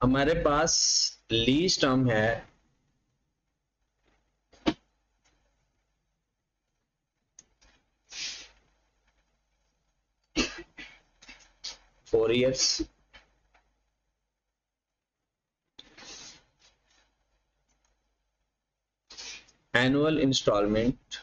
हमारे पास lease term है 4 years, annual installment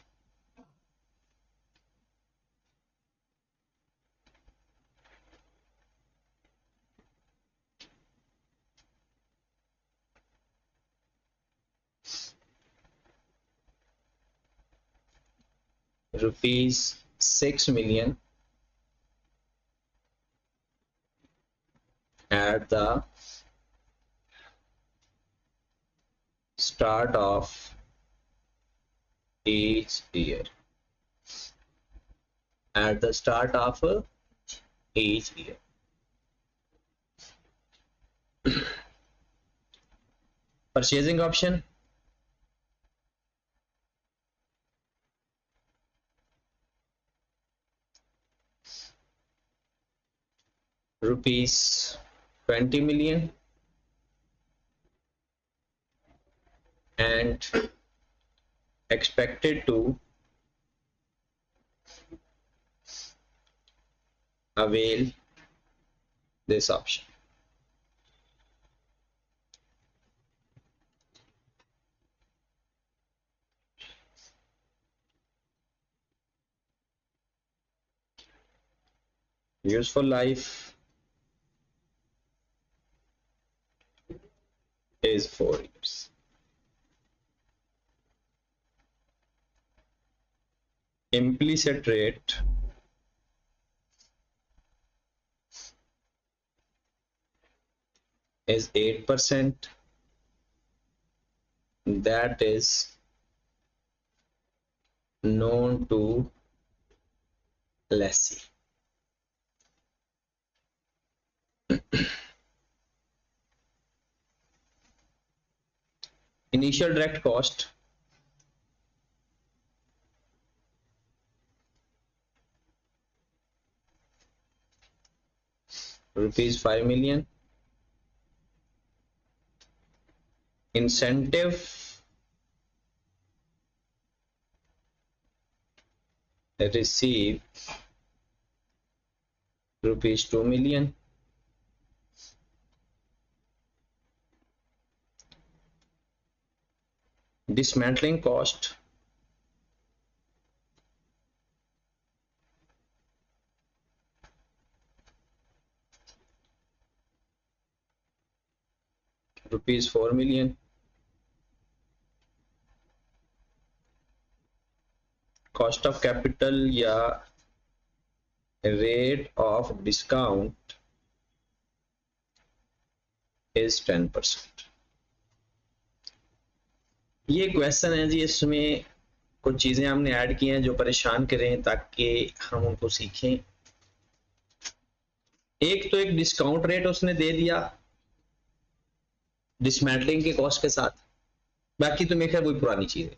₹6 million at the start of each year. At the start of each year. Purchasing option, ₹20 million and expected to avail this option. Useful life is 4 years. Implicit rate is 8%. That is known to lessee. Initial direct cost ₹5 million. Incentive receive ₹2 million. Dismantling cost ₹4 million. Cost of capital या rate of discount is 10%. ये question है जी, इसमें कुछ चीजें हमने add की हैं जो परेशान करें ताकि हम उनको सीखें। एक तो एक डिस्काउंट रेट उसने दे दिया डिसमेंटलिंग के कॉस्ट के साथ, बाकी तो मेरे ख्याल वही पुरानी चीज है।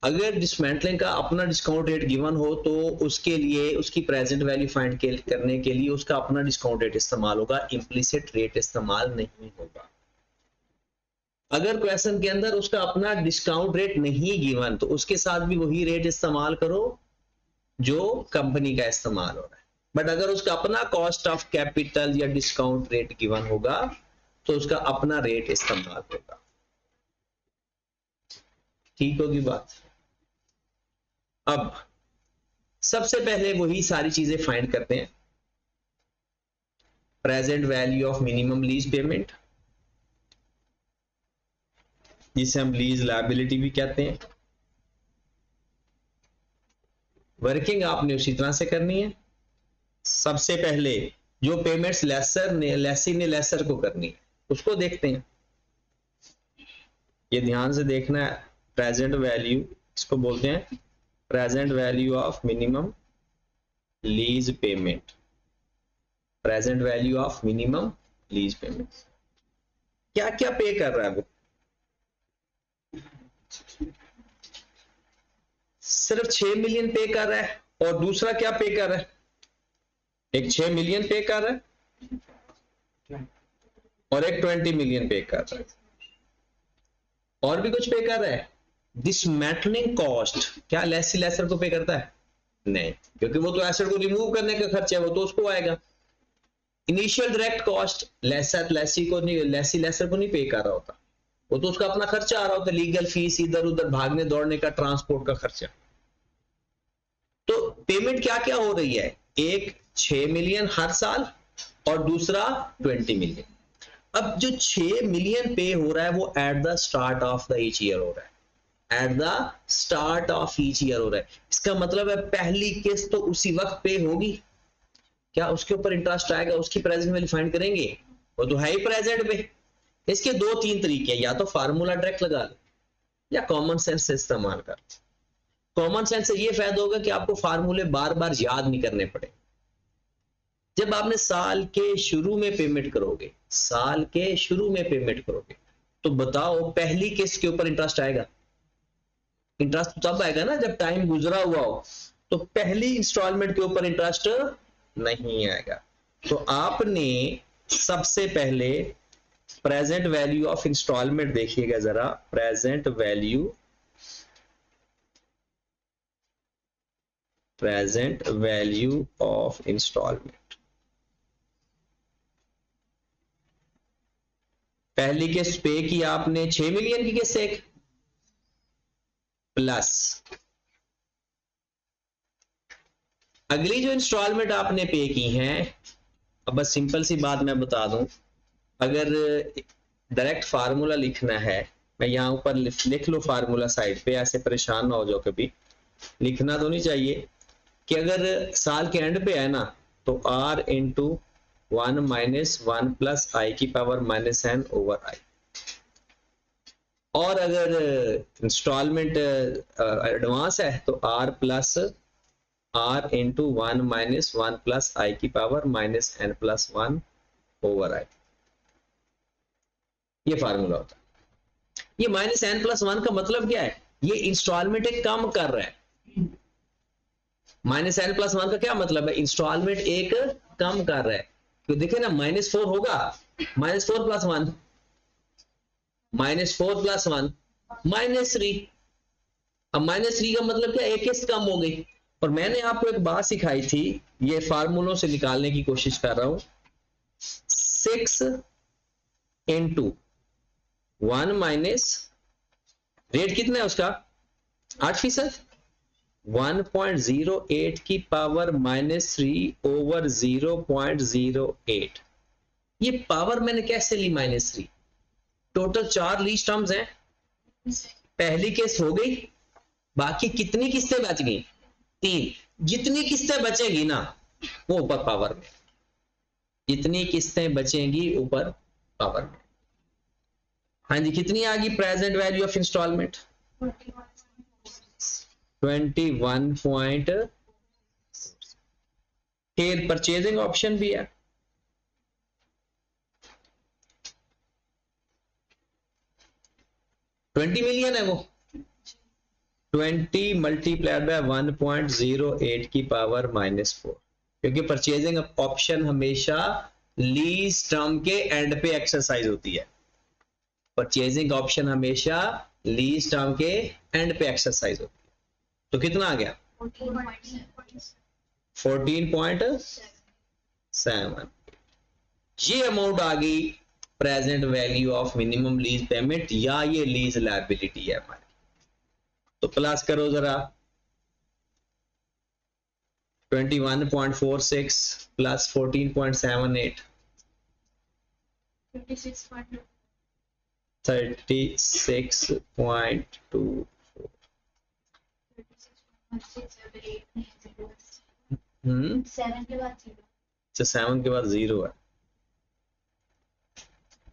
अगर डिसमेंटलिंग का अपना डिस्काउंट रेट गिवन हो तो उसके लिए उसकी प्रेजेंट वैल्यू फाइंड करने के लिए उसका अपना डिस्काउंट रेट इस्तेमाल होगा, इम्प्लिसिट रेट इस्तेमाल नहीं होगा। अगर क्वेश्चन के अंदर उसका अपना डिस्काउंट रेट नहीं गिवन तो उसके साथ भी वही रेट इस्तेमाल करो जो कंपनी का इस्तेमाल हो रहा है। बट अगर उसका अपना कॉस्ट ऑफ कैपिटल या डिस्काउंट रेट गिवन होगा तो उसका अपना रेट इस्तेमाल होगा। ठीक होगी बात। अब सबसे पहले वही सारी चीजें फाइंड करते हैं। Present value of minimum lease payment, जिसे हम लीज लायबिलिटी भी कहते हैं। वर्किंग आपने उसी तरह से करनी है। सबसे पहले जो पेमेंट्स लेसी ने लेसर को करनी है उसको देखते हैं। ये ध्यान से देखना है। प्रेजेंट वैल्यू, इसको बोलते हैं present value of minimum lease payment. Present value of minimum lease payment क्या क्या पे कर रहा है वो? सिर्फ 6 मिलियन पे कर रहा है और दूसरा क्या पे कर रहा है? एक 6 मिलियन पे कर रहा है, और एक 20 मिलियन पे कर रहा है, और भी कुछ पे कर रहा है। डिसमेंटलिंग कॉस्ट क्या लेसी लेसर को पे करता है? नहीं, क्योंकि वो तो एसेट को रिमूव करने का खर्चा है, वो तो उसको आएगा। इनिशियल डायरेक्ट कॉस्ट लेसी को नहीं, लेसी लेसर को नहीं पे कर रहा होता, वो तो उसका अपना खर्चा आ रहा होता है, लीगल फीस, इधर उधर भागने दौड़ने का, ट्रांसपोर्ट का खर्चा। तो पेमेंट क्या क्या हो रही है? एक 6 मिलियन हर साल और दूसरा 20 मिलियन। अब जो 6 मिलियन पे हो रहा है वो at the start of the each year हो रहा है, at the start of each year हो रहा है। इसका मतलब है पहली किस्त तो उसी वक्त पे होगी, क्या उसके ऊपर इंटरेस्ट आएगा, उसकी प्रेजेंट वैल्यू फाइंड करेंगे, वो तो है ही प्रेजेंट पे। इसके दो तीन तरीके, या तो फार्मूला डायरेक्ट लगा लो या कॉमन सेंस से इस्तेमाल कर। कॉमन सेंस से ये फायदा होगा कि आपको फार्मूले बार बार याद नहीं करने पड़े। जब आपने साल के शुरू में पेमेंट करोगे, साल के शुरू में पेमेंट करोगे, तो बताओ पहली किस्त के ऊपर इंटरेस्ट आएगा? इंटरेस्ट तब आएगा ना जब टाइम गुजरा हुआ हो, तो पहली इंस्टॉलमेंट के ऊपर इंटरेस्ट नहीं आएगा। तो आपने सबसे पहले प्रेजेंट वैल्यू ऑफ इंस्टॉलमेंट देखिएगा जरा, प्रेजेंट वैल्यू ऑफ इंस्टॉलमेंट। पहली किस्त पे की आपने 6 मिलियन की किस्त एक, प्लस अगली जो इंस्टॉलमेंट आपने पे की हैं। अब बस सिंपल सी बात मैं बता दूं, अगर डायरेक्ट फार्मूला लिखना है, मैं यहां ऊपर लिख लो फार्मूला साइड पे, ऐसे परेशान ना हो जाओ कभी, लिखना तो नहीं चाहिए कि अगर साल के एंड पे है ना तो r into 1 minus 1 plus I की power minus N over I, और अगर इंस्टॉलमेंट एडवांस है तो r plus r into 1 minus 1 plus I की power minus N plus 1 over I, ये फार्मूला होता है। ये माइनस एन प्लस 1 का मतलब क्या है? ये इंस्टॉलमेंट एक कम कर रहा है। माइनस एन प्लस 1 का क्या मतलब है? इंस्टॉलमेंट एक कम कर रहा है। तो देखे ना, -4 होगा, -4 प्लस 1, -4 प्लस 1 -3। अब -3 का मतलब क्या? एक किस्त कम हो गई। और मैंने आपको एक बात सिखाई थी, ये फार्मूलों से निकालने की कोशिश कर रहा हूं, 6 इंटू 1 माइनस, रेट कितना है उसका? 8%, 1.08 की पावर -3 ओवर 0.08। ये पावर मैंने कैसे ली -3? टोटल 4 लीज टर्म्स हैं, पहली किस्त हो गई, बाकी कितनी किस्तें बच गई? 3। जितनी किस्तें बचेगी ना वो ऊपर पावर में, जितनी किस्तें बचेंगी ऊपर पावर में। हाँ जी, कितनी आ गई प्रेजेंट वैल्यू ऑफ इंस्टॉलमेंट? 21. फिर परचेजिंग ऑप्शन भी है, $20 मिलियन है वो, 20 मल्टीप्लाइड बाय 1.08 की पावर -4, क्योंकि परचेजिंग ऑप्शन हमेशा लीज टर्म के एंड पे एक्सरसाइज होती है। परचेजिंग ऑप्शन हमेशा लीज टर्म के एंड पे एक्सरसाइज होती है। तो कितना आ गया? 14.7। ये अमाउंट आ गई present value of minimum lease payment, या ये लीज लायबिलिटी है हमारी। तो प्लस करो जरा, 21.46 प्लस 14.78, 36.24। 7 के बाद 0। अच्छा, 7 के बाद 0 है,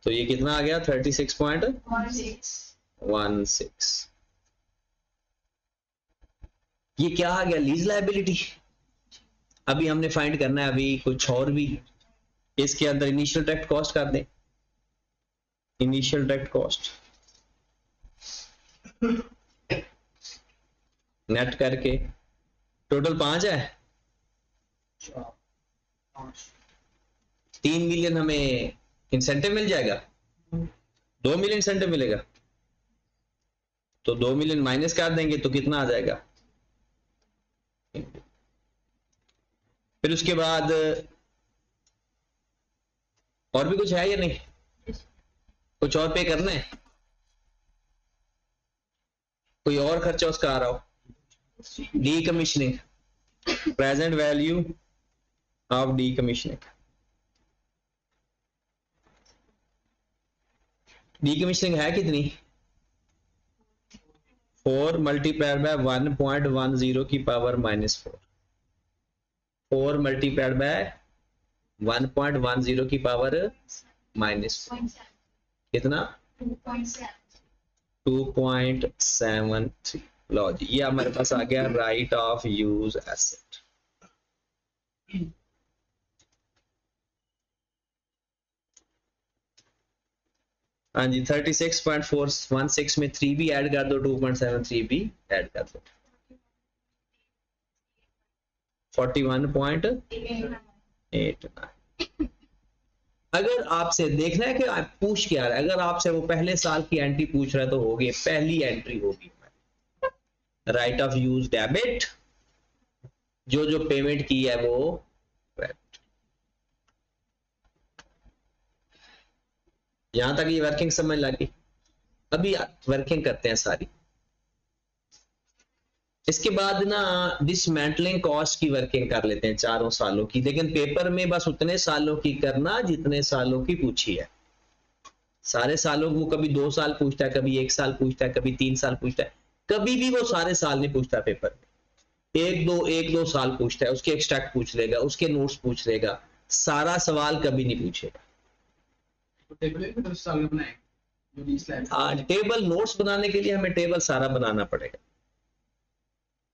तो ये कितना आ गया? 36.16। ये क्या आ गया? Lease liability. अभी हमने फाइंड करना है अभी कुछ और भी, इसके अंदर इनिशियल डायरेक्ट कॉस्ट कर दें, इनिशियल डायरेक्ट कॉस्ट नेट करके, टोटल 5 है, 3 मिलियन हमें इंसेंटिव मिल जाएगा, 2 मिलियन इंसेंटिव मिलेगा, तो 2 मिलियन माइनस कर देंगे तो कितना आ जाएगा। फिर उसके बाद और भी कुछ है या नहीं, कुछ और पे करना है, कोई और खर्चा उसका आ रहा हो। Decommissioning, present value of decommissioning, decommissioning है कितनी, 4 मल्टीप्लाइड बाय 1.10 की पावर -4, 4 मल्टीप्लाइड बाय 1.10 की पावर -4, कितना 2.73। लो जी, ये हमारे पास आ गया राइट ऑफ यूज एसेट। हाँ जी, 36.416 में 3 भी ऐड कर दो, 2.73 भी ऐड कर दो, 41.89। अगर आपसे देखना है कि आप पूछ क्या रहा है, अगर आपसे वो पहले साल की एंट्री पूछ रहा है तो होगी, पहली एंट्री होगी राइट ऑफ यूज डेबिट, जो जो पेमेंट की है वो क्रेडिट। यहां तक ये वर्किंग समझ लगी। अभी वर्किंग करते हैं सारी। इसके बाद ना डिसमेंटलिंग कॉस्ट की वर्किंग कर लेते हैं 4 सालों की, लेकिन पेपर में बस उतने सालों की करना जितने सालों की पूछी है। सारे सालों वो कभी 2 साल पूछता है, कभी 1 साल पूछता है, कभी 3 साल पूछता है, कभी भी वो सारे साल नहीं पूछता पेपर में। एक दो साल पूछता है, उसके एक्सट्रैक्ट पूछ लेगा, उसके नोट्स पूछ लेगा, सारा सवाल कभी नहीं पूछेगा। टेबल नोट्स बनाने के लिए हमें टेबल सारा बनाना पड़ेगा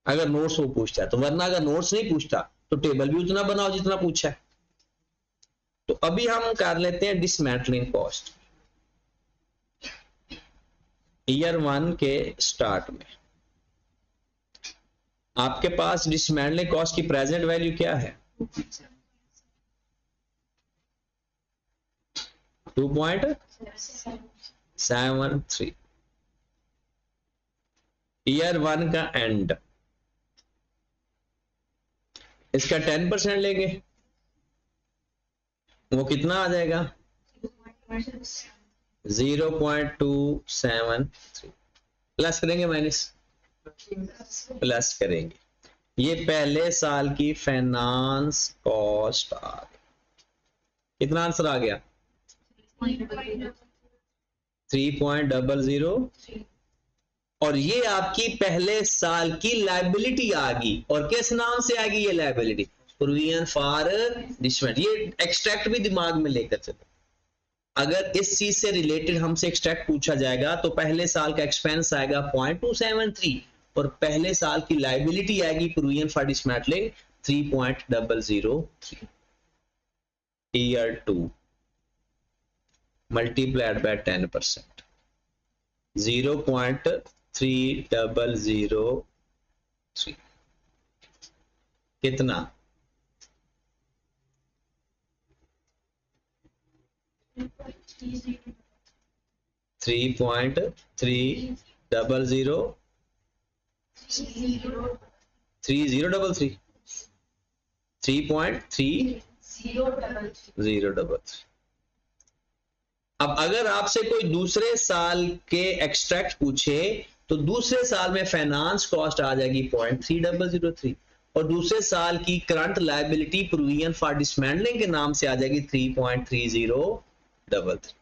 अगर नोट्स वो पूछता है तो, वरना अगर नोट्स नहीं पूछता तो टेबल भी उतना बनाओ जितना पूछा है। तो अभी हम कर लेते हैं डिसमेंटलिंग कॉस्ट। ईयर 1 के स्टार्ट में आपके पास डिसमेंटलिंग कॉस्ट की प्रेजेंट वैल्यू क्या है, 2.73। ईयर 1 का एंड, इसका 10% लेंगे, वो कितना आ जाएगा 0.273। प्लस करेंगे माइनस, प्लस करेंगे। ये पहले साल की फाइनेंस कॉस्ट आ गई। कितना आंसर आ गया 3.00। और ये आपकी पहले साल की लायबिलिटी आ गई। और किस नाम से आ गई ये लायबिलिटी, प्रोविजन फॉर डिसमेंट। ये एक्सट्रैक्ट भी दिमाग में लेकर चलो, अगर इस चीज से रिलेटेड हमसे एक्सट्रैक्ट पूछा जाएगा तो पहले साल का एक्सपेंस आएगा 0.273 और पहले साल की लायबिलिटी आएगी provision for dismantling 3.003। Year 2 multiplied by 10%, 0.3003, कितना 3.3003, 3.3033। अब अगर आपसे कोई दूसरे साल के एक्सट्रैक्ट पूछे तो दूसरे साल में फाइनेंस कॉस्ट आ जाएगी 0.3003 और दूसरे साल की current liability provision for dismantling के नाम से आ जाएगी 3.3033।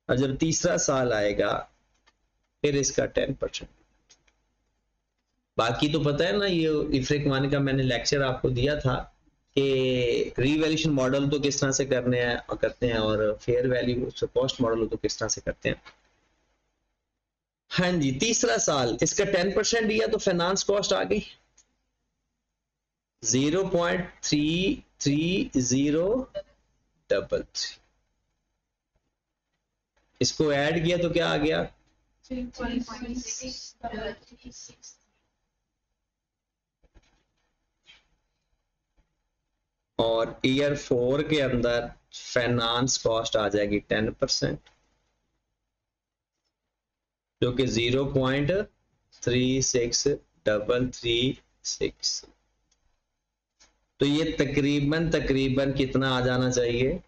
और जब तीसरा साल आएगा फिर इसका 10%। बाकी तो पता है ना, ये इफ्रिक मान का मैंने लेक्चर आपको दिया था कि रीवैल्यूएशन मॉडल तो किस तरह से करते हैं और फेयर वैल्यू कॉस्ट मॉडल तो किस तरह से करते हैं। हाँ जी, तीसरा साल इसका 10% दिया तो फाइनेंस कॉस्ट आ गई 0.33033। इसको ऐड किया तो क्या आ गया 3.6 और ईयर 4 के अंदर फाइनेंस कॉस्ट आ जाएगी 10%, जो कि 0.36336। तो ये तकरीबन कितना आ जाना चाहिए?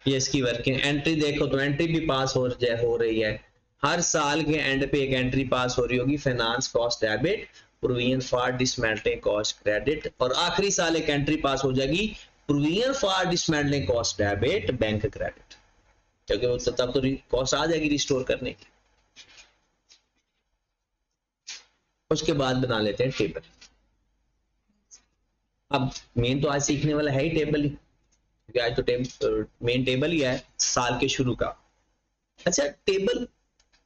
ये इसकी वर्किंग एंट्री देखो तो एंट्री भी पास हो रही है। हर साल के एंड पे एक एंट्री पास हो रही होगी, finance cost debit, provision for dismantling cost credit, और आखिरी साल एक एंट्री पास हो जाएगी, provision for dismantling cost debit, bank credit, क्योंकि वो तब तो कॉस्ट आ जाएगी रिस्टोर करने की। उसके बाद बना लेते हैं टेबल। अब मेन तो आज सीखने वाला है ही टेबल ही, क्योंकि आज तो मेन टेबल ही है साल के शुरू का। अच्छा, टेबल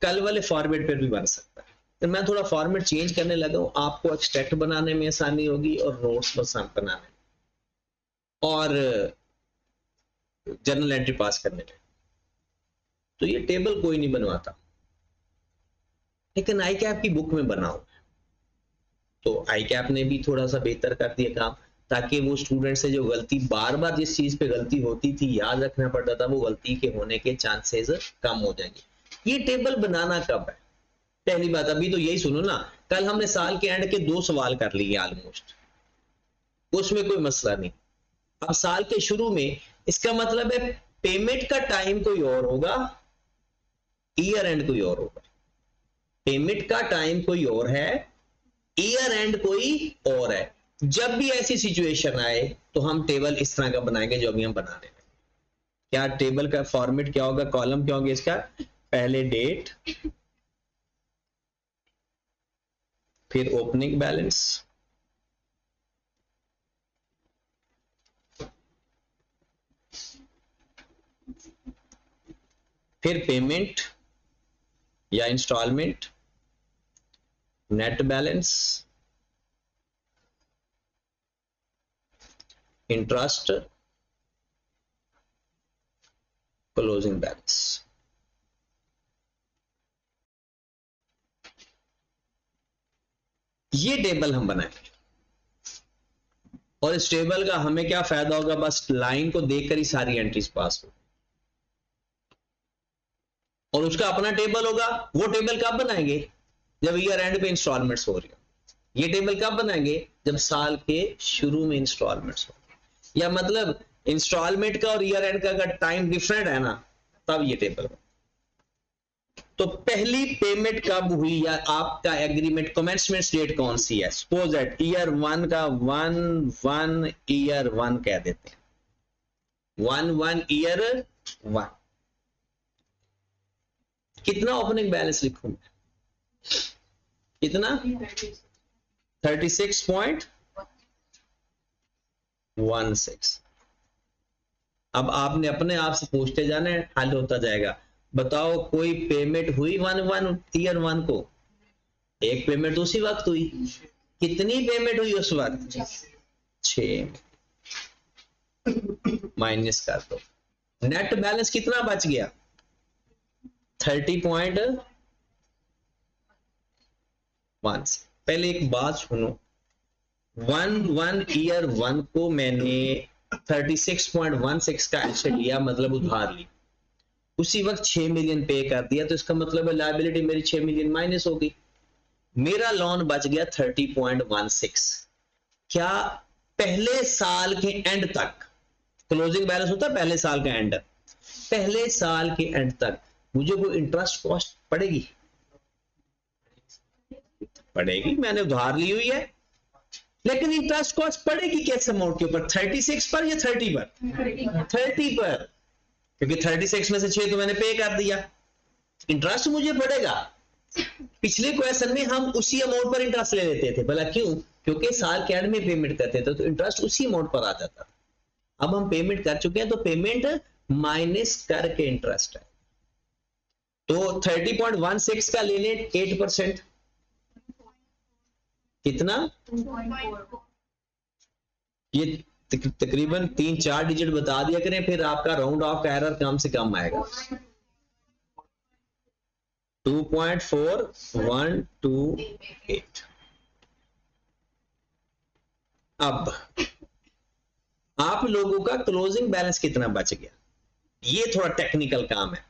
कल वाले फॉर्मेट पर भी बन सकता है, तो मैं थोड़ा फॉर्मेट चेंज करने लगा हूं, आपको एक्सट्रैक्ट बनाने में आसानी होगी और नोट्स बनाने में और जर्नल एंट्री पास करने में। तो ये टेबल कोई नहीं बनवाता, लेकिन आई कैप की बुक में बनाओ, तो आई कैप ने भी थोड़ा सा बेहतर कर दिया काम, ताकि वो स्टूडेंट से जो गलती बार बार जिस चीज पे गलती होती थी याद रखना पड़ता था, वो गलती के होने के चांसेस कम हो जाएंगे। ये टेबल बनाना कब है? पहली बात अभी तो यही सुनो ना, कल हमने साल के एंड के 2 सवाल कर लिए ऑलमोस्ट, उसमें कोई मसला नहीं। अब साल के शुरू में, इसका मतलब है पेमेंट का टाइम कोई और होगा, ईयर एंड कोई और होगा। पेमेंट का टाइम कोई और है, ईयर एंड कोई और है। जब भी ऐसी सिचुएशन आए तो हम टेबल इस तरह का बनाएंगे जो अभी हम बना रहे हैं। क्या टेबल का फॉर्मेट क्या होगा, कॉलम क्या होगा इसका? पहले डेट, फिर ओपनिंग बैलेंस, फिर पेमेंट या instalment, net balance, interest, closing balance. ये टेबल हम बनाएंगे, और इस टेबल का हमें क्या फायदा होगा? बस लाइन को देखकर ही सारी एंट्रीज पास हो, और उसका अपना टेबल होगा। वो टेबल कब बनाएंगे? जब ईयर एंड पे इंस्टॉलमेंट्स हो रही हो। ये टेबल कब बनाएंगे? जब साल के शुरू में इंस्टॉलमेंट्स हो, या मतलब इंस्टॉलमेंट का और ईयर एंड का अगर टाइम डिफरेंट है ना, तब ये टेबल। तो पहली पेमेंट कब हुई, या आपका एग्रीमेंट कमेंसमेंट डेट कौन सी है? सपोज दैट ईयर 1 का 1/1 ईयर 1 कह देते हैं, 1/1 ईयर 1। कितना ओपनिंग बैलेंस लिखूं? कितना? 36.16। अब आपने अपने आप से पूछते जाना है, हल होता जाएगा। बताओ कोई पेमेंट हुई 1/1 ईयर 1 को? एक पेमेंट उसी वक्त हुई। कितनी पेमेंट हुई उस वक्त? 6। माइनस कर दो, नेट बैलेंस कितना बच गया? 30.1। पहले एक बात सुनो, 1/1 ईयर 1 को मैंने 36.16 का एसेट लिया, मतलब उधार ली, उसी वक्त 6 मिलियन पे कर दिया, तो इसका मतलब है लायबिलिटी मेरी 6 मिलियन माइनस हो गई, मेरा लोन बच गया 30.16। क्या पहले साल के एंड तक, क्लोजिंग बैलेंस होता है पहले साल का एंड, पहले साल के एंड तक मुझे कोई इंटरेस्ट कॉस्ट पड़ेगी? पड़ेगी, मैंने उधार ली हुई है, लेकिन इंटरेस्ट कॉस्ट पड़ेगी किस अमाउंट के ऊपर? 36 पर या 30 पर? 30 पर, क्योंकि 36 में से 6 तो मैंने पे कर दिया, इंटरेस्ट मुझे पड़ेगा। पिछले क्वेश्चन में हम उसी अमाउंट पर इंटरेस्ट ले लेते थे, भला क्यों? क्योंकि साल के एंड में पेमेंट करते थे तो इंटरेस्ट उसी अमाउंट पर आ जाता था। अब हम पेमेंट कर चुके हैं तो पेमेंट माइनस करके इंटरेस्ट है, तो 30.16 का ले लें 8%, कितना? ये तकरीबन 3-4 डिजिट बता दिया करें, फिर आपका राउंड ऑफ का एरर कम से कम आएगा। 2.4128। अब आप लोगों का क्लोजिंग बैलेंस कितना बच गया, ये थोड़ा टेक्निकल काम है।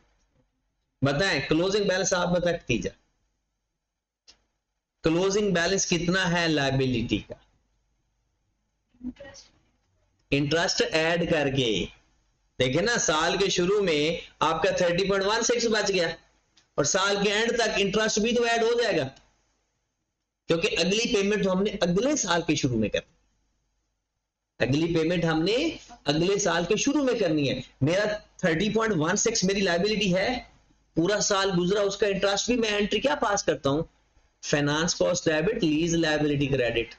बताएं क्लोजिंग बैलेंस आप बता दीजिए, क्लोजिंग बैलेंस कितना है लायबिलिटी का, इंटरेस्ट ऐड करके। देखिए ना, साल के शुरू में आपका 30.16 बच गया और साल के एंड तक इंटरेस्ट भी तो ऐड हो जाएगा, क्योंकि अगली पेमेंट तो हमने अगले साल के शुरू में करनी, अगली पेमेंट हमने अगले साल के शुरू में करनी है। मेरा 30.16 मेरी लायबिलिटी है, पूरा साल गुजरा, उसका इंटरेस्ट भी मैं एंट्री क्या पास करता हूं, finance cost debit lease liability credit,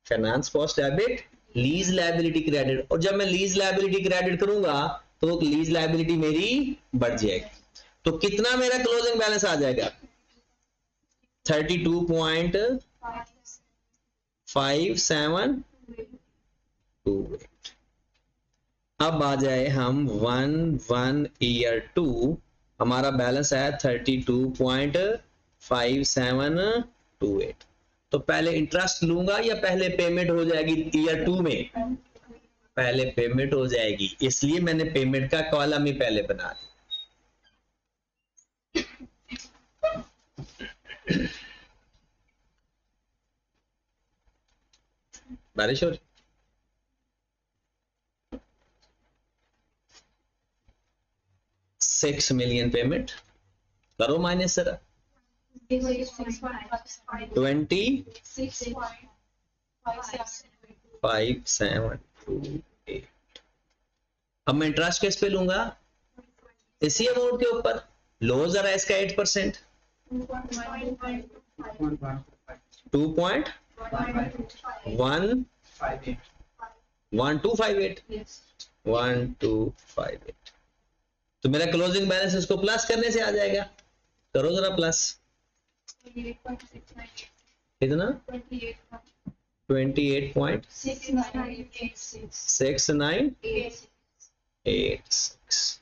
finance cost debit lease liability credit. और जब मैं लीज लायबिलिटी क्रेडिट करूंगा तो लीज लायबिलिटी मेरी बढ़ जाएगी। तो कितना मेरा क्लोजिंग बैलेंस आ जाएगा, 32.5728। अब आ जाए हम 1 ईयर 2, हमारा बैलेंस है 32.5728। तो पहले इंटरेस्ट लूंगा या पहले पेमेंट हो जाएगी ईयर 2 में, पहले पेमेंट हो जाएगी, इसलिए मैंने पेमेंट का कॉलम ही पहले बना दिया। बारिश हो रही, 6 मिलियन पेमेंट करो माइनस जरा, 20.5728। अब मैं इंटरेस्ट किस पे लूंगा, इसी अमाउंट के ऊपर। लो जरा इसका 8%, 2.1258। तो मेरा क्लोजिंग बैलेंस इसको प्लस करने से आ जाएगा, करो जरा प्लस, कितना 28.6986।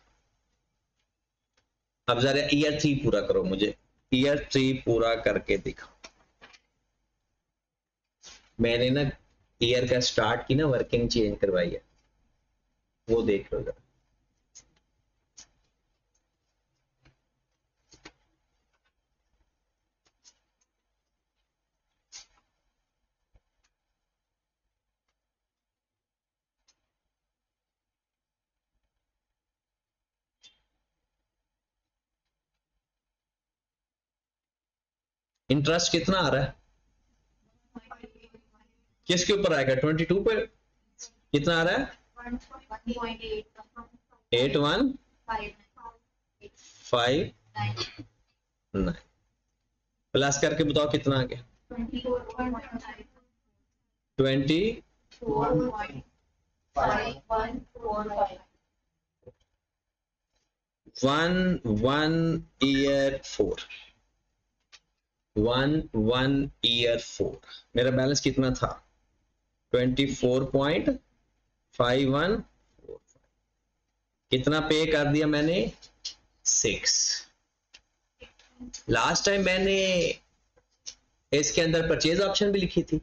अब जरा ईयर 3 पूरा करो, मुझे ईयर 3 पूरा करके दिखाओ। मैंने ना ईयर का स्टार्ट की ना वर्किंग चेंज करवाई है, वो देख लो जरा। इंटरेस्ट कितना आ रहा है, किसके ऊपर आएगा, 22 पे कितना आ रहा है, 8159। प्लस करके बताओ कितना आ गया, 1 ईयर 4 मेरा बैलेंस कितना था, 24.5145। कितना पे कर दिया मैंने, 6। लास्ट टाइम मैंने इसके अंदर परचेज ऑप्शन भी लिखी थी,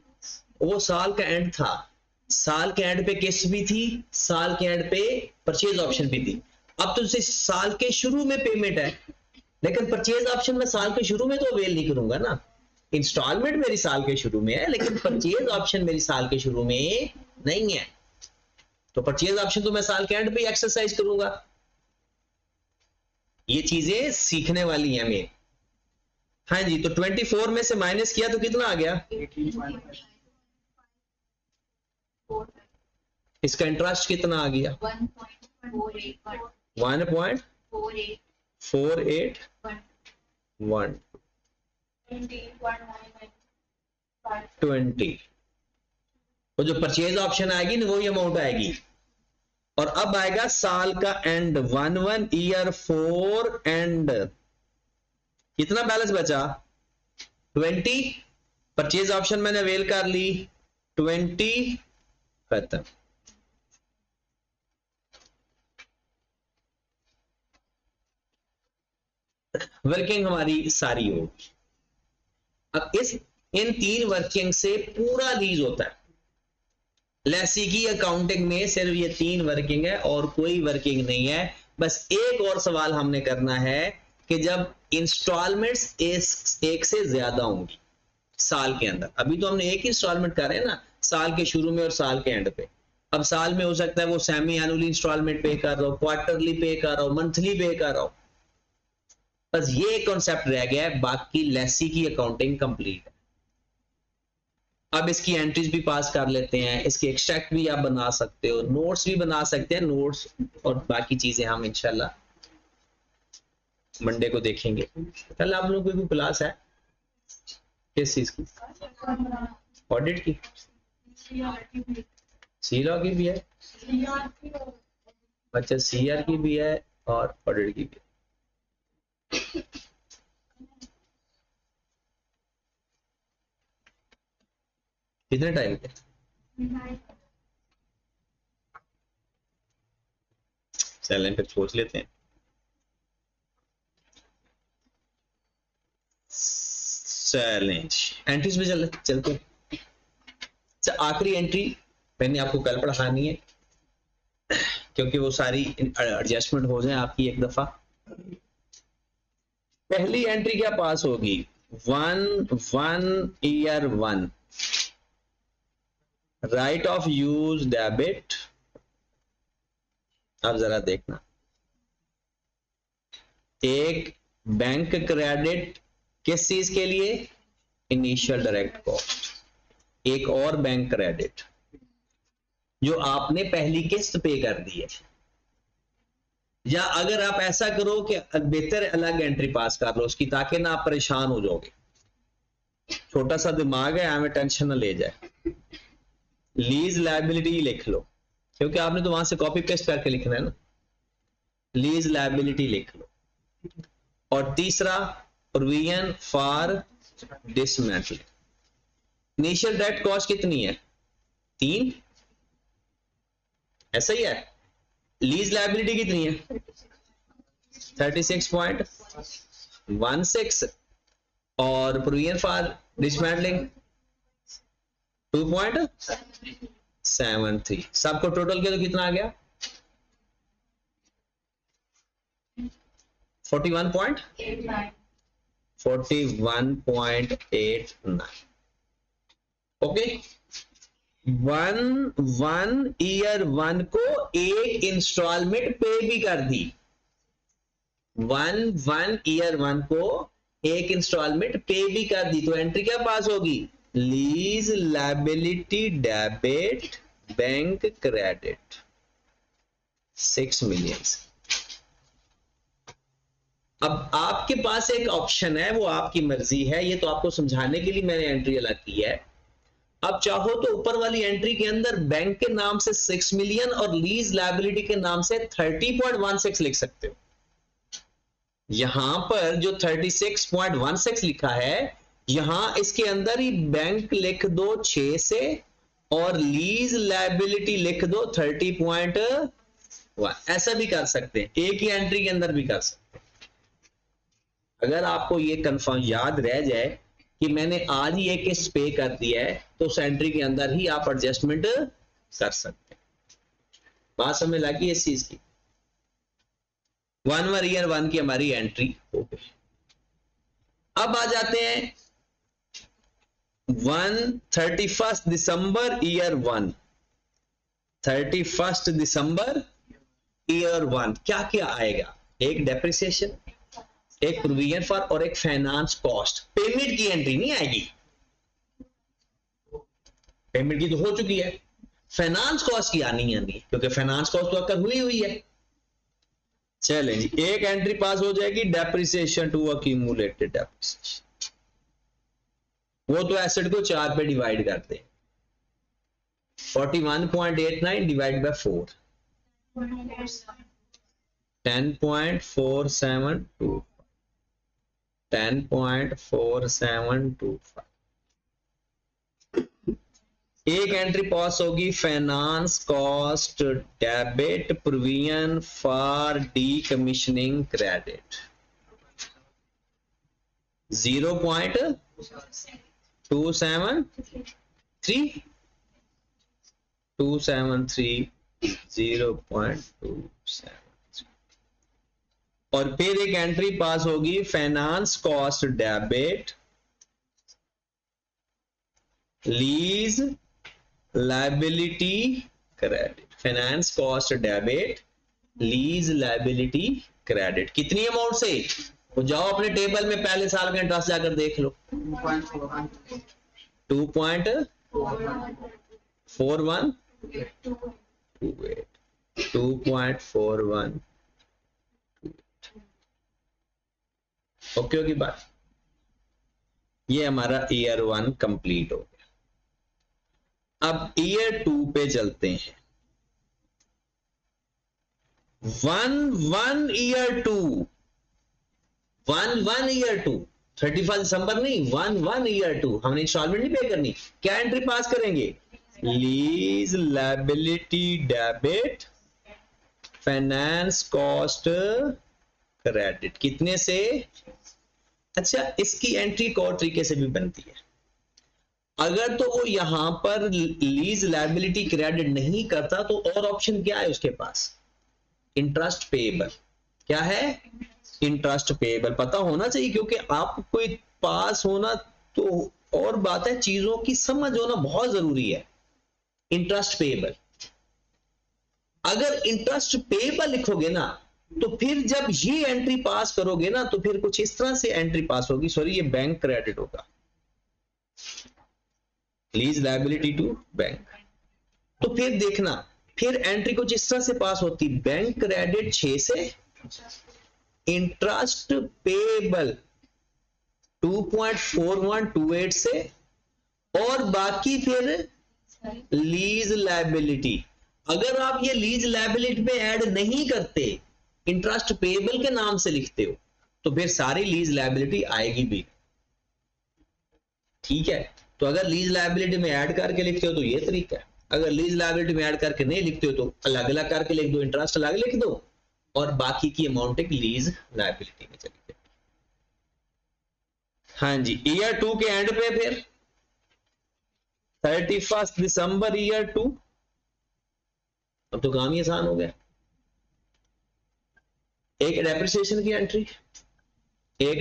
वो साल का एंड था, साल के एंड पे किस्त भी थी, साल के एंड पे परचेज ऑप्शन भी थी। अब तो साल के शुरू में पेमेंट है, लेकिन परचेज ऑप्शन में साल के शुरू में तो अवेल नहीं करूंगा ना, इंस्टॉलमेंट मेरी साल के शुरू में है, लेकिन परचेज ऑप्शन मेरी साल के शुरू में नहीं है। तो परचेज ऑप्शन तो मैं साल के एंड पे एक्सरसाइज करूंगा। ये चीजें सीखने वाली हैं मेरी। हाँ जी, तो 24 में से माइनस किया तो कितना आ गया, इसका इंटरेस्ट कितना आ गया, 1.4812। 20 वो जो परचेज ऑप्शन आएगी ना वही अमाउंट आएगी। और अब आएगा साल का एंड, 1 ईयर 4 एंड, कितना बैलेंस बचा, 20। परचेज ऑप्शन मैंने अवेल कर ली, 20 खत्म। वर्किंग हमारी सारी होगी। अब इन 3 वर्किंग से पूरा लीज होता है, लेसी की अकाउंटिंग में सिर्फ ये 3 वर्किंग है और कोई वर्किंग नहीं है। बस एक और सवाल हमने करना है कि जब इंस्टॉलमेंट्स एक से ज्यादा होंगी साल के अंदर, अभी तो हमने एक ही इंस्टॉलमेंट कर रहे हैं ना, साल के शुरू में और साल के एंड पे। अब साल में हो सकता है वो सेमी एनुअली इंस्टॉलमेंट पे कर रहा हो, क्वार्टरली पे कर रहा हो, मंथली पे कर रहा हो। बस ये कॉन्सेप्ट रह गया है, बाकी लेसी की अकाउंटिंग कंप्लीट है। अब इसकी एंट्रीज भी पास कर लेते हैं, इसके एक्सट्रैक्ट भी आप बना सकते हो, नोट्स भी बना सकते हैं, नोट्स और बाकी चीजें हम इंशाल्लाह मंडे को देखेंगे। कल आप लोगों की क्लास है किस चीज की? ऑडिट की, सीलॉ की भी है, अच्छा सीआर की भी है और ऑडिट की भी है। कितने टाइम के? चलें फिर सोच लेते हैं। चैलेंज एंट्रीज में चलते हैं। आखिरी एंट्री मैंने आपको कल पढ़ानी है क्योंकि वो सारी एडजस्टमेंट हो जाए आपकी एक दफा। पहली एंट्री क्या पास होगी? 1 राइट ऑफ यूज डेबिट। अब जरा देखना, एक बैंक क्रेडिट किस चीज के लिए? Initial direct cost. एक और बैंक क्रेडिट जो आपने पहली किस्त पे कर दी है। या अगर आप ऐसा करो कि बेहतर अलग एंट्री पास कर लो उसकी, ताकि ना आप परेशान हो जाओगे। छोटा सा दिमाग है, हमें टेंशन ना ले जाए। लीज लायबिलिटी लिख लो, क्योंकि आपने तो वहां से कॉपी पेस्ट करके लिखना है ना। लीज लायबिलिटी लिख लो। और तीसरा provision for dismantling. Initial direct cost कितनी है? 3, ऐसा ही है। लीज लायबिलिटी कितनी है? 36.16 और प्रोविजन फॉर डिसमेंटलिंग 2.73। सबको टोटल किया तो कितना आ गया? 41.89। ओके, 1 को एक इंस्टॉलमेंट पे भी कर दी। 1 को एक इंस्टॉलमेंट पे भी कर दी, तो एंट्री क्या पास होगी? Lease liability debit bank credit 6 million. अब आपके पास एक ऑप्शन है, वो आपकी मर्जी है, ये तो आपको समझाने के लिए मैंने एंट्री अलग की है। अब चाहो तो ऊपर वाली एंट्री के अंदर बैंक के नाम से 6 मिलियन और लीज लायबिलिटी के नाम से 30.16 लिख सकते हो। यहां पर जो 36.16 लिखा है, यहां इसके अंदर ही बैंक लिख दो 6 से और लीज लायबिलिटी लिख दो 30.1। ऐसा भी कर सकते हैं, एक ही एंट्री के अंदर भी कर सकते हैं। अगर आपको ये कंफर्म याद रह जाए कि मैंने आज ही एक किस्त पे कर दिया है, तो उस एंट्री के अंदर ही आप एडजस्टमेंट कर सकते हैं। बात समझ लगी इस चीज की? 1 की हमारी एंट्री हो गई। अब आ जाते हैं 31 दिसंबर ईयर 1। 31 दिसंबर ईयर 1 क्या क्या आएगा? एक डेप्रिसिएशन, एक प्रोविजन फॉर और एक फाइनेंस कॉस्ट। पेमेंट की एंट्री नहीं आएगी, पेमेंट की तो हो चुकी है। फाइनेंस कॉस्ट की आनी है क्योंकि फाइनेंस कॉस्ट तो अकर हुई है। चलें जी, एक एंट्री पास हो जाएगी डेप्रिसिएशन टू अक्यूमुलेटेड डेप्रिसिएशन। वो तो एसेट को 4 पे डिवाइड करते हैं। 41.89 डिवाइड बाय 4 10.4725 10.4725। एक एंट्री पास होगी finance cost debit provision for decommissioning credit 0.273। 273.27 और फिर एक एंट्री पास होगी finance cost debit lease liability credit. Finance cost debit lease liability credit कितनी अमाउंट से? तो जाओ अपने टेबल में पहले साल का इंटरेस्ट जाकर देख लो। 2.4128 2.41 ओके की बात। ये हमारा ईयर 1 कंप्लीट हो गया। अब ईयर 2 पे चलते हैं। 1 ईयर 2 ईयर 2 31 दिसंबर नहीं, 1 ईयर 2 हमने इंस्टॉलमेंट नहीं पे करनी। क्या एंट्री पास करेंगे? Lease liability debit finance cost credit कितने से? अच्छा, इसकी एंट्री एक और तरीके से भी बनती है। अगर तो वो यहां पर लीज लायबिलिटी क्रेडिट नहीं करता तो और ऑप्शन क्या है उसके पास? Interest payable. क्या है? इंटरेस्ट पेएबल पता होना चाहिए, क्योंकि आप कोई पास होना तो और बात है, चीजों की समझ होना बहुत जरूरी है। इंटरेस्ट पेएबल, अगर इंटरेस्ट पेएबल लिखोगे ना तो फिर जब ये एंट्री पास करोगे ना तो फिर कुछ इस तरह से एंट्री पास होगी। सॉरी, ये बैंक क्रेडिट होगा, लीज लायबिलिटी टू बैंक। तो फिर देखना, फिर एंट्री कुछ इस तरह से पास होती, बैंक क्रेडिट 6 से, इंटरेस्ट पेएबल 2.4128 से, और बाकी फिर लीज लायबिलिटी। अगर आप ये लीज लायबिलिटी पे ऐड नहीं करते, इंटरेस्ट पेएबल के नाम से लिखते हो, तो फिर सारी लीज लायबिलिटी आएगी भी। ठीक है, तो अगर लीज लायबिलिटी में ऐड करके लिखते हो तो ये तरीका है। अगर लीज लायबिलिटी में ऐड करके नहीं लिखते हो तो अलग अलग करके लिख दो, इंटरेस्ट अलग लिख दो और बाकी की अमाउंट एक लीज लायबिलिटी में चली जाए। हाँ जी, ईयर 2 के एंड पे फिर 31 दिसंबर ईयर 2। अब तो काम ही आसान हो गया। एक डेप्रिसिएशन की एंट्री, एक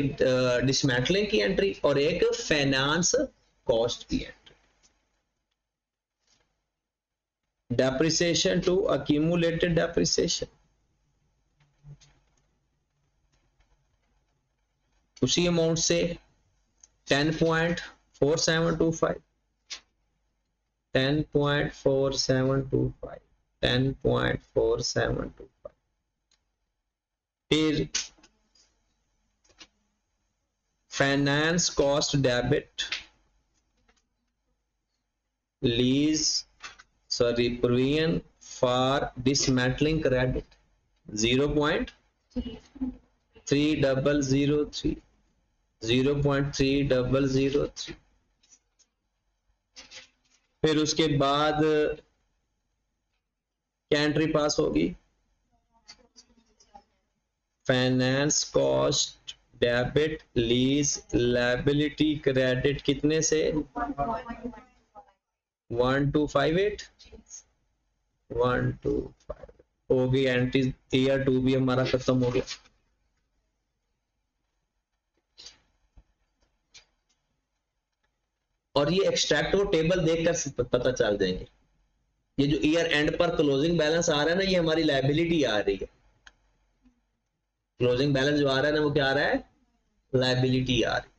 डिसमेंटलिंग की एंट्री और एक फाइनेंस कॉस्ट की entry. Depreciation to accumulated depreciation, उसी अमाउंट से 10.4725 10.4725 10.4725 फिर finance cost debit lease provision for dismantling credit 0.3003 0.3003। फिर उसके बाद क्या एंट्री पास होगी? Finance cost debit lease liability credit कितने से? 1258 125 हो गई एंट्री। ईयर 2 भी हमारा खत्म हो गया। और ये एक्सट्रैक्ट और टेबल देखकर पता चल जाएंगे। ये जो ईयर एंड पर क्लोजिंग बैलेंस आ रहा है ना, ये हमारी लायबिलिटी आ रही है। क्लोजिंग बैलेंस जो आ रहा है ना, वो क्या आ रहा है? लायबिलिटी आ रही।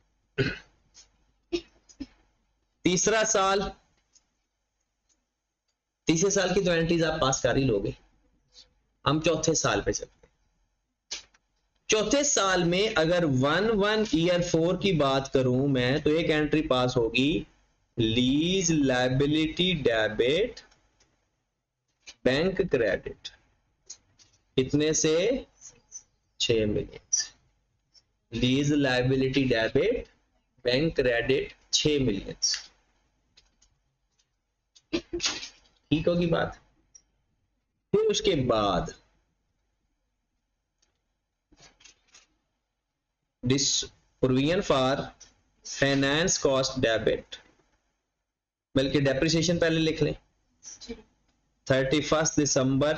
तीसरा साल, तीसरे साल की तो एंट्रीज आप पास कर ही लोगे। हम चौथे साल पे चलते हैं। चौथे साल में अगर 1 ईयर 4 की बात करूं मैं, तो एक एंट्री पास होगी lease liability debit bank credit कितने से? 6 मिलियन से। Lease liability debit bank credit 6 million से। ठीक होगी बात। फिर उसके बाद provision for finance cost debit, बल्कि डेप्रिसिएशन पहले लिख लें। 31 दिसंबर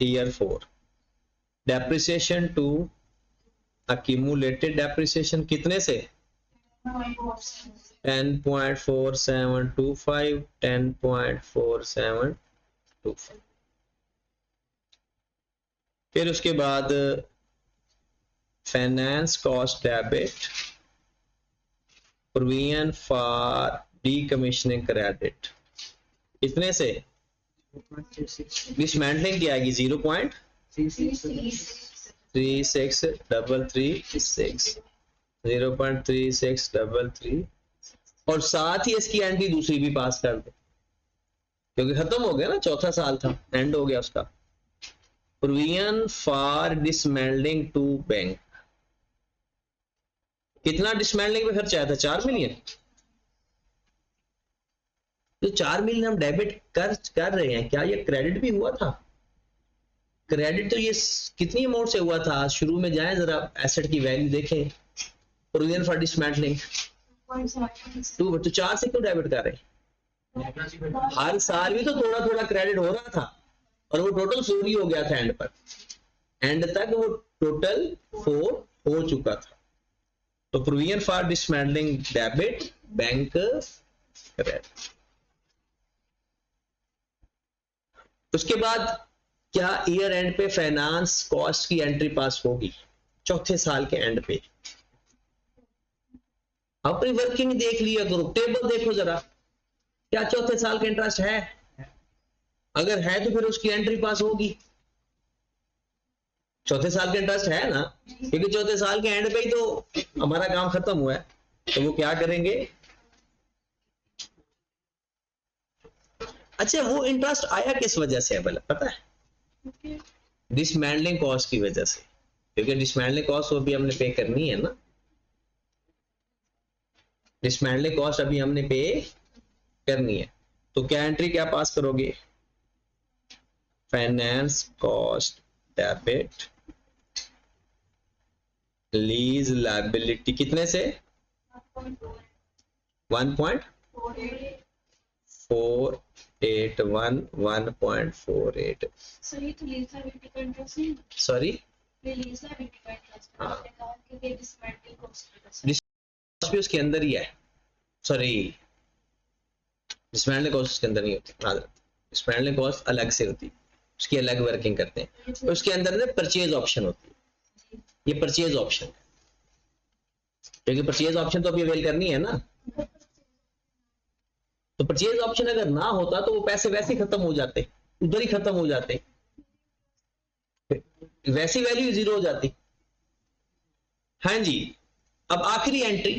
year 4, depreciation to accumulated depreciation कितने से 10.4725, 10.4725। फिर उसके बाद finance cost debit, provision for decommissioning credit कितने से, डिसमेंटलिंग की आएगी 0.363336, 0.3633, और साथ ही इसकी एंट्री दूसरी भी पास कर दो क्योंकि खत्म हो गया ना, चौथा साल था, एंड हो गया उसका। Provision for dismantling to bank, कितना डिसमेंटलिंग में खर्च आया था, 4 मिलियन। तो 4 मिलियन हम डेबिट कर रहे हैं, क्या ये क्रेडिट भी हुआ था? क्रेडिट तो ये कितनी अमाउंट से हुआ था, शुरू में जाएं जरा एसेट की वैल्यू देखें, प्रोविजन फॉर डिसमेंटलिंग 2, तो 4 से क्यों डेबिट कर रहे हैं? हर साल भी तो थोड़ा थोड़ा क्रेडिट हो रहा था और वो टोटल 4 ही हो गया था एंड पर, एंड तक वो टोटल 4 हो चुका था। तो provision for dismantling debit, bank credit. उसके बाद क्या ईयर एंड पे फाइनेंस कॉस्ट की एंट्री पास होगी, चौथे साल के एंड पे? अपनी वर्किंग देख लिया करो, टेबल देखो जरा, क्या चौथे साल का इंटरेस्ट है? अगर है तो फिर उसकी एंट्री पास होगी। चौथे साल का इंटरेस्ट है ना, क्योंकि चौथे साल के एंड पे ही तो हमारा काम खत्म हुआ है। तो वो क्या करेंगे, अच्छा वो इंटरेस्ट आया किस वजह से है भला पता है? डिसमेंटलिंग कॉस्ट की वजह से, क्योंकि डिसमेंटलिंग कॉस्ट वो भी हमने पे करनी है ना, डिसमेंटलिंग कॉस्ट अभी हमने पे करनी है। तो क्या एंट्री क्या पास करोगे, finance cost debit lease liability कितने से 1.481, 1.48, सॉरी भी उसके अंदर ही है, सॉरी डिसमेंटलिंग कॉस्ट उसके अंदर नहीं होती, डिसमेंटलिंग कॉस्ट अलग से होती, उसकी अलग वर्किंग करते हैं। उसके अंदर ना परचेज ऑप्शन होती है, ये परचेज ऑप्शन है, क्योंकि परचेज ऑप्शन तो अभी अवेल करनी है ना। तो परचेज ऑप्शन अगर ना होता तो वो पैसे वैसे ही खत्म हो जाते, उधर ही खत्म हो जाते, वैसी वैल्यू 0 हो जाती। हाँ जी, अब आखिरी एंट्री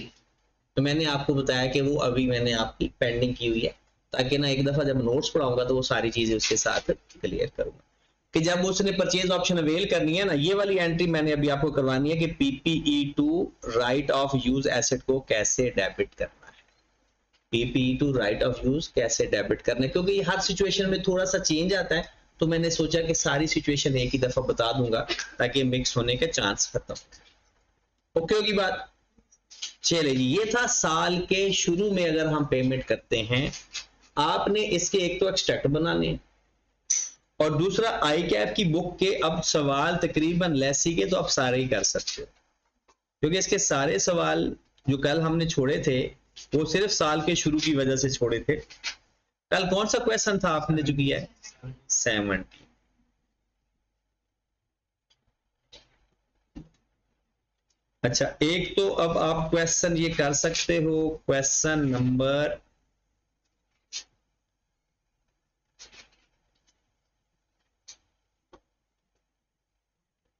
तो मैंने आपको बताया कि वो अभी मैंने आपकी पेंडिंग की हुई है, ताकि ना एक दफा जब नोट्स पढ़ाऊंगा तो वो सारी चीजें उसके साथ क्लियर करूंगा कि जब उसने परचेज ऑप्शन अवेल करनी है ना, ये वाली एंट्री मैंने अभी आपको करवानी है कि PPE to right of use asset को कैसे डेबिट करना है, PPE to right of use कैसे डेबिट करना है, क्योंकि हर सिचुएशन में थोड़ा सा चेंज आता है। तो मैंने सोचा कि सारी सिचुएशन एक ही दफा बता दूंगा ताकि मिक्स होने के चांस खत्म। ओके होगी बात? चले जी, ये था साल के शुरू में अगर हम पेमेंट करते हैं, आपने इसके एक तो एक्सट्रैक्ट बनाने और दूसरा आई कैप की बुक के अब सवाल तकरीबन लेसी के तो आप सारे ही कर सकते हो, क्योंकि इसके सारे सवाल जो कल हमने छोड़े थे वो सिर्फ साल के शुरू की वजह से छोड़े थे। कल कौन सा क्वेश्चन था आपने जो किया है, 70। अच्छा, एक तो अब आप क्वेश्चन ये कर सकते हो, क्वेश्चन नंबर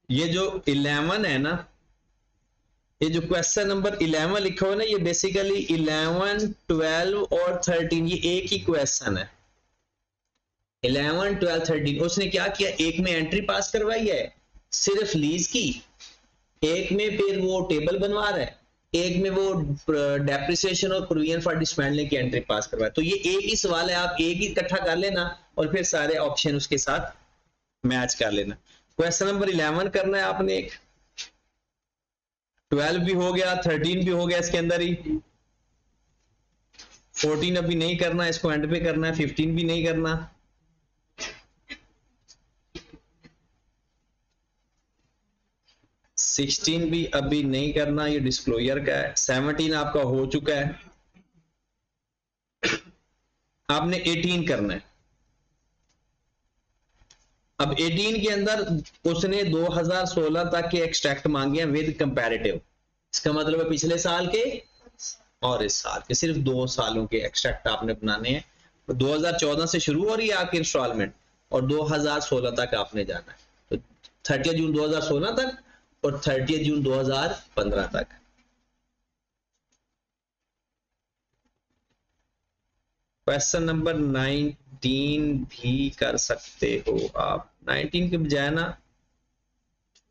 ये जो 11 है ना, ये जो क्वेश्चन नंबर 11 लिखा हुआ है ना, ये बेसिकली 11, 12 और 13 ये एक ही क्वेश्चन है। 11, 12, 13 उसने क्या किया, एक में एंट्री पास करवाई है सिर्फ लीज की, एक में फिर वो टेबल बनवा रहा है, एक में वो डेप्रिसिएशन और प्रोविजन फॉर डिसमेंटलिंग की एंट्री पास करवाए। तो ये एक ही सवाल है, आप एक ही इकट्ठा कर लेना और फिर सारे ऑप्शन उसके साथ मैच कर लेना। क्वेश्चन नंबर 11 करना है आपने, एक 12 भी हो गया, 13 भी हो गया इसके अंदर ही, 14 अभी नहीं करना, इसको एंड पे करना है, 15 भी नहीं करना, 16 भी अभी नहीं करना, ये डिस्क्लोजर का है। 17 आपका हो चुका है, आपने 18 करना है। अब 18 के अंदर उसने 2016 तक के एक्सट्रैक्ट मांगे हैं विद कंपैरेटिव। इसका मतलब है पिछले साल के और इस साल के, सिर्फ 2 सालों के एक्सट्रैक्ट आपने बनाने हैं। 2014 से शुरू हो रही है आपकी इंस्टॉलमेंट और 2016 तक आपने जाना है, तो 30 जून 2016 तक और 30 जून 2015 तक। क्वेश्चन नंबर 19 भी कर सकते हो आप। 19 के बजाय ना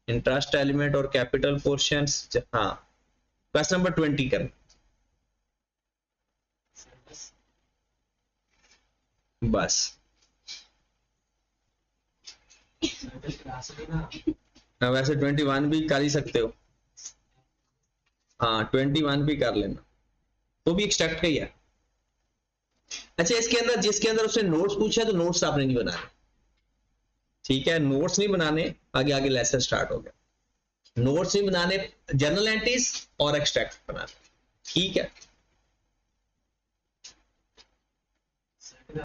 इंटरेस्ट एलिमेंट और कैपिटल पोर्शंस, हाँ क्वेश्चन नंबर 20 करना। बस वैसे 21 भी कर ही सकते हो, हाँ 21 भी कर लेना, वो भी एक्सट्रैक्ट का ही है। अच्छा इसके अंदर जिसके अंदर उसने नोट्स पूछा है तो नोट्स आपने नहीं बनाने, ठीक है, नोट्स नहीं बनाने। आगे आगे लेसन स्टार्ट हो गया, नोट्स नहीं बनाने, जर्नल एंट्रीज और एक्सट्रैक्ट बनाने, ठीक है।